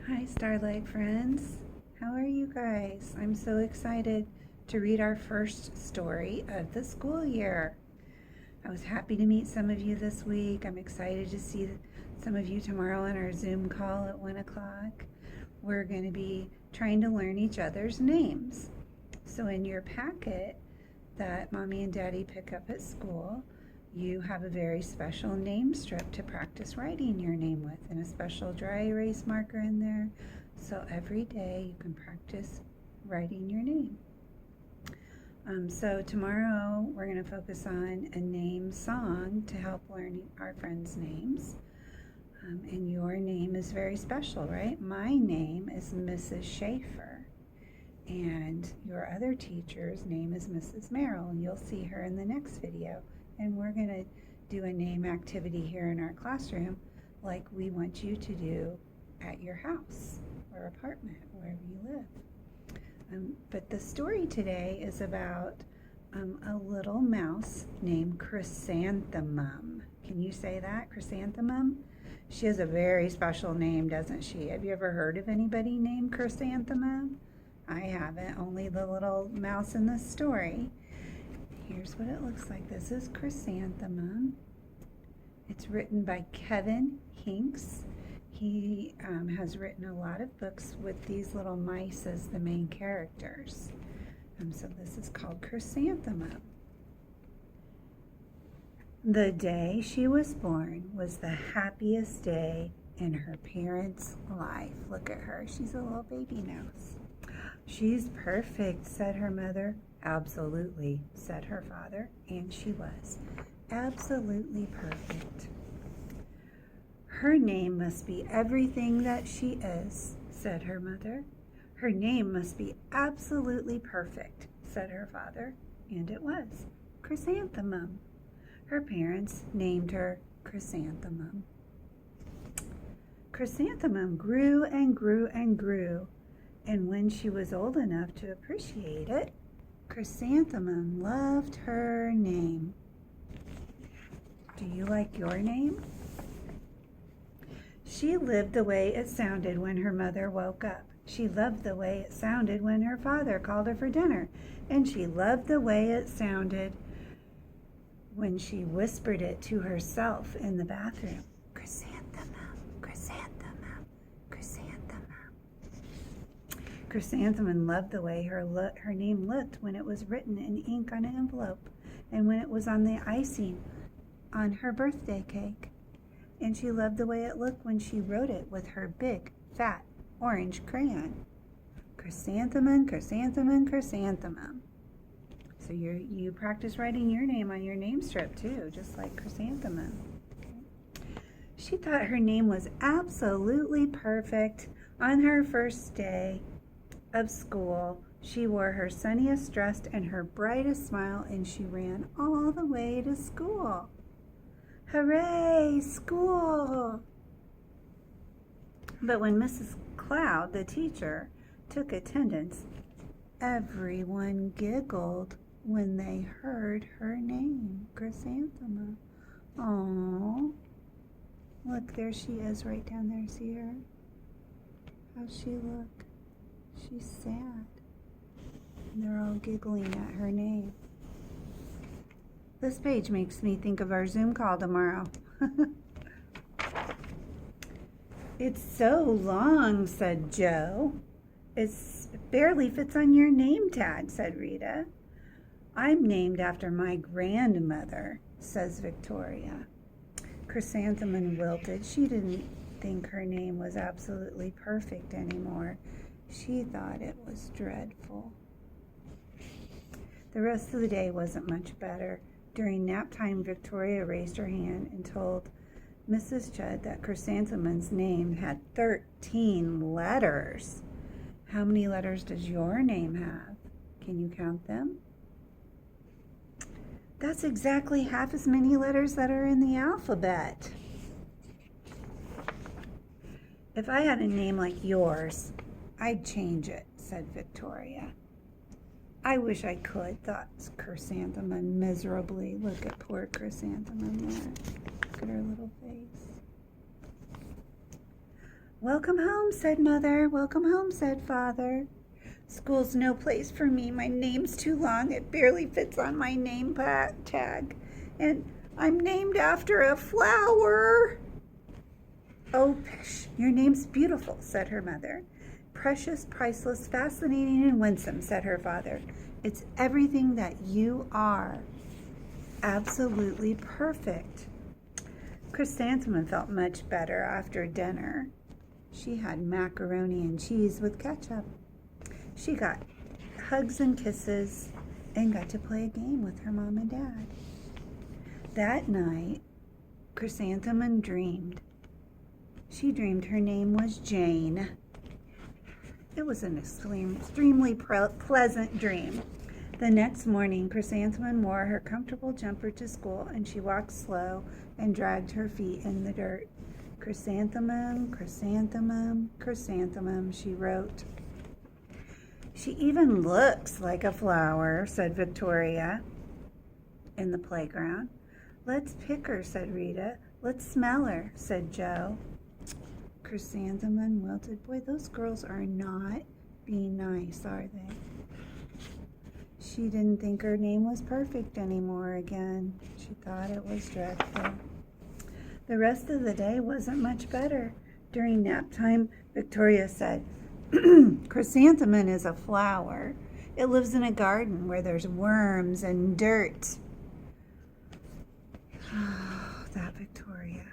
Hi, Starlight friends. How are you guys? I'm so excited to read our first story of the school year. I was happy to meet some of you this week. I'm excited to see some of you tomorrow on our Zoom call at 1 o'clock. We're going to be trying to learn each other's names. So in your packet that Mommy and Daddy pick up at school, you have a very special name strip to practice writing your name with, and a special dry erase marker in there. So every day you can practice writing your name. So tomorrow we're going to focus on a name song to help learn our friends' names. And your name is very special, right? My name is Mrs. Schaefer. And your other teacher's name is Mrs. Merrill, and you'll see her in the next video. And we're going to do a name activity here in our classroom like we want you to do at your house or apartment, wherever you live. But the story today is about a little mouse named Chrysanthemum. Can you say that? Chrysanthemum? She has a very special name, doesn't she? Have you ever heard of anybody named Chrysanthemum? I haven't, only the little mouse in the story. Here's what it looks like. This is Chrysanthemum. It's written by Kevin Hinks. He has written a lot of books with these little mice as the main characters. So this is called Chrysanthemum. The day she was born was the happiest day in her parents' life. Look at her. She's a little baby mouse. She's perfect, said her mother. Absolutely, said her father, and she was. Absolutely perfect. Her name must be everything that she is, said her mother. Her name must be absolutely perfect, said her father, and it was. Chrysanthemum. Her parents named her Chrysanthemum. Chrysanthemum grew and grew and grew, and when she was old enough to appreciate it, Chrysanthemum loved her name. Do you like your name? She lived the way it sounded when her mother woke up. She loved the way it sounded when her father called her for dinner. And she loved the way it sounded when she whispered it to herself in the bathroom. Chrysanthemum, chrysanthemum, chrysanthemum. Chrysanthemum loved the way her name looked when it was written in ink on an envelope and when it was on the icing on her birthday cake. And she loved the way it looked when she wrote it with her big, fat, orange crayon. Chrysanthemum, chrysanthemum, chrysanthemum. So you practice writing your name on your name strip too, just like Chrysanthemum. She thought her name was absolutely perfect. On her first day of school, she wore her sunniest dress and her brightest smile, and she ran all the way to school. Hooray, school! But when Mrs. Cloud, the teacher, took attendance, everyone giggled when they heard her name, Chrysanthemum. Oh, look, there she is right down there. See her? How's she look? She's sad. And they're all giggling at her name. This page makes me think of our Zoom call tomorrow. It's so long, said Joe. It barely fits on your name tag, said Rita. I'm named after my grandmother, says Victoria. Chrysanthemum wilted. She didn't think her name was absolutely perfect anymore. She thought it was dreadful. The rest of the day wasn't much better. During nap time, Victoria raised her hand and told Mrs. Judd that Chrysanthemum's name had 13 letters. How many letters does your name have? Can you count them? That's exactly half as many letters that are in the alphabet. If I had a name like yours, I'd change it, said Victoria. I wish I could, thought Chrysanthemum miserably. Look at poor Chrysanthemum there. Look at her little face. Welcome home, said Mother. Welcome home, said Father. School's no place for me. My name's too long. It barely fits on my name tag. And I'm named after a flower. Oh, pish, your name's beautiful, said her mother. Precious, priceless, fascinating, and winsome, said her father. It's everything that you are. Absolutely perfect. Chrysanthemum felt much better after dinner. She had macaroni and cheese with ketchup. She got hugs and kisses and got to play a game with her mom and dad. That night, Chrysanthemum dreamed. She dreamed her name was Jane. It was an extremely pleasant dream. The next morning, Chrysanthemum wore her comfortable jumper to school, and she walked slow and dragged her feet in the dirt. Chrysanthemum, chrysanthemum, chrysanthemum, she wrote. She even looks like a flower, said Victoria in the playground. Let's pick her, said Rita. Let's smell her, said Joe. Chrysanthemum wilted. Boy, those girls are not being nice, are they? She didn't think her name was perfect anymore again. She thought it was dreadful. The rest of the day wasn't much better. During nap time, Victoria said, Chrysanthemum is a flower. It lives in a garden where there's worms and dirt. Oh, that Victoria.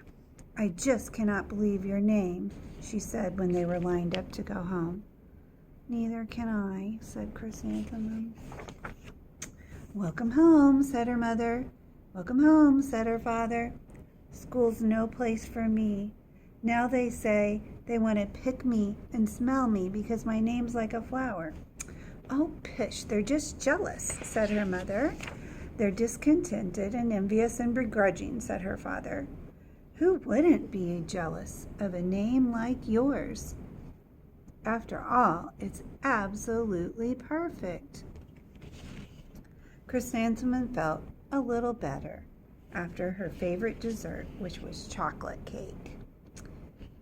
I just cannot believe your name, she said when they were lined up to go home. Neither can I, said Chrysanthemum. Welcome home, said her mother. Welcome home, said her father. School's no place for me. Now they say they want to pick me and smell me because my name's like a flower. Oh, pish, they're just jealous, said her mother. They're discontented and envious and begrudging, said her father. Who wouldn't be jealous of a name like yours? After all, it's absolutely perfect. Chrysanthemum felt a little better after her favorite dessert, which was chocolate cake.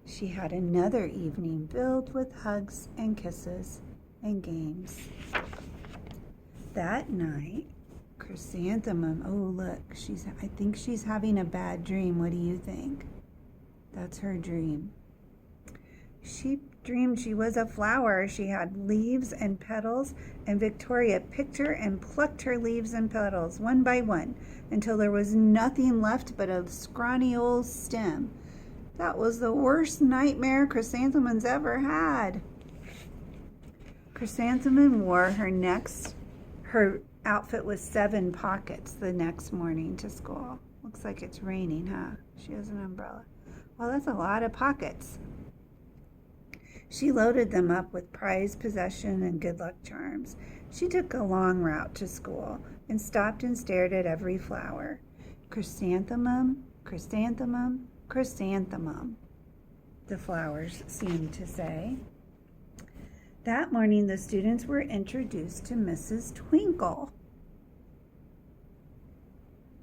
She had another evening filled with hugs and kisses and games. That night, Chrysanthemum, oh look, I think she's having a bad dream. What do you think? That's her dream. She dreamed she was a flower. She had leaves and petals, and Victoria picked her and plucked her leaves and petals one by one until there was nothing left but a scrawny old stem. That was the worst nightmare Chrysanthemum's ever had. Chrysanthemum wore her outfit with 7 pockets the next morning to school. Looks like it's raining, huh? She has an umbrella. Well, that's a lot of pockets. She loaded them up with prized possession and good luck charms. She took a long route to school and stopped and stared at every flower. Chrysanthemum, chrysanthemum, chrysanthemum, the flowers seemed to say. That morning, the students were introduced to Mrs. Twinkle.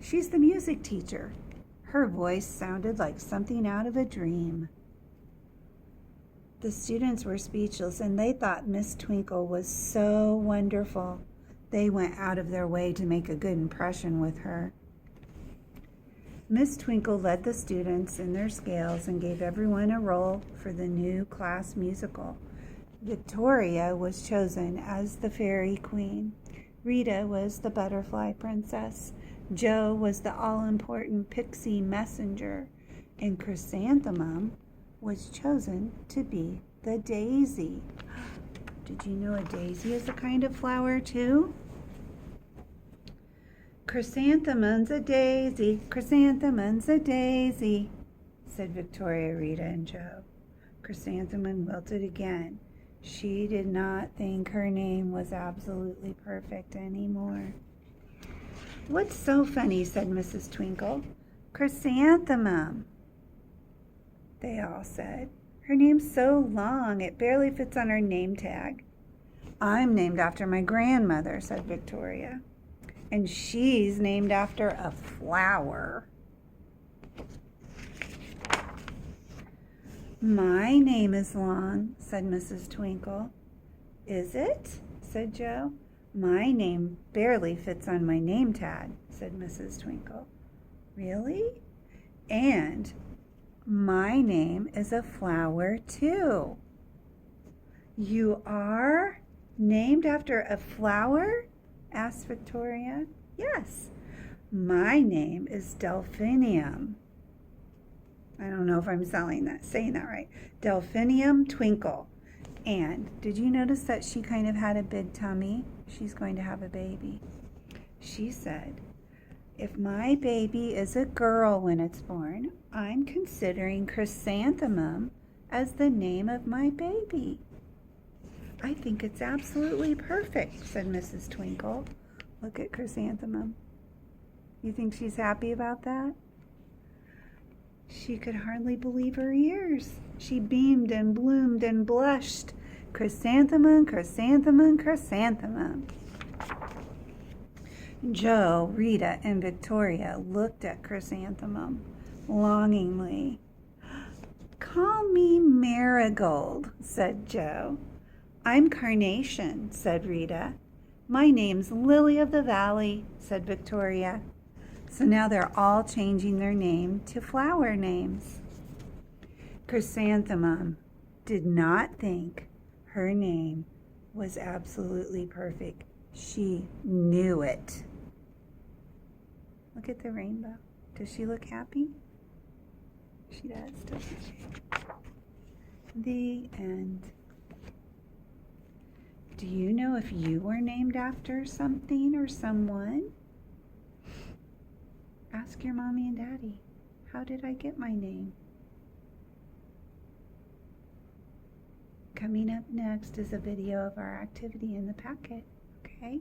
She's the music teacher. Her voice sounded like something out of a dream. The students were speechless, and they thought Miss Twinkle was so wonderful. They went out of their way to make a good impression with her. Miss Twinkle led the students in their scales and gave everyone a role for the new class musical. Victoria was chosen as the fairy queen. Rita was the butterfly princess. Joe was the all-important pixie messenger. And Chrysanthemum was chosen to be the daisy. Did you know a daisy is a kind of flower too? Chrysanthemum's a daisy, chrysanthemum's a daisy, said Victoria, Rita, and Joe. Chrysanthemum wilted again. She did not think her name was absolutely perfect anymore. What's so funny, said Mrs. Twinkle. Chrysanthemum, they all said. Her name's so long, it barely fits on her name tag. I'm named after my grandmother, said Victoria. And she's named after a flower. My name is long, said Mrs. Twinkle. Is it? Said Joe. My name barely fits on my name tag, said Mrs. Twinkle. Really? And my name is a flower, too. You are named after a flower? Asked Victoria. Yes. My name is Delphinium. I don't know if I'm saying that right. Delphinium Twinkle. And did you notice that she kind of had a big tummy? She's going to have a baby. She said, if my baby is a girl when it's born, I'm considering Chrysanthemum as the name of my baby. I think it's absolutely perfect, said Mrs. Twinkle. Look at Chrysanthemum. You think she's happy about that? She could hardly believe her ears. She beamed and bloomed and blushed. Chrysanthemum, chrysanthemum, chrysanthemum. Joe, Rita, and Victoria looked at Chrysanthemum longingly. Call me Marigold, said Joe. I'm Carnation, said Rita. My name's Lily of the Valley, said Victoria. So now they're all changing their name to flower names. Chrysanthemum did not think her name was absolutely perfect. She knew it. Look at the rainbow. Does she look happy? She does, doesn't she? The end. Do you know if you were named after something or someone? Ask your mommy and daddy, how did I get my name? Coming up next is a video of our activity in the packet, okay?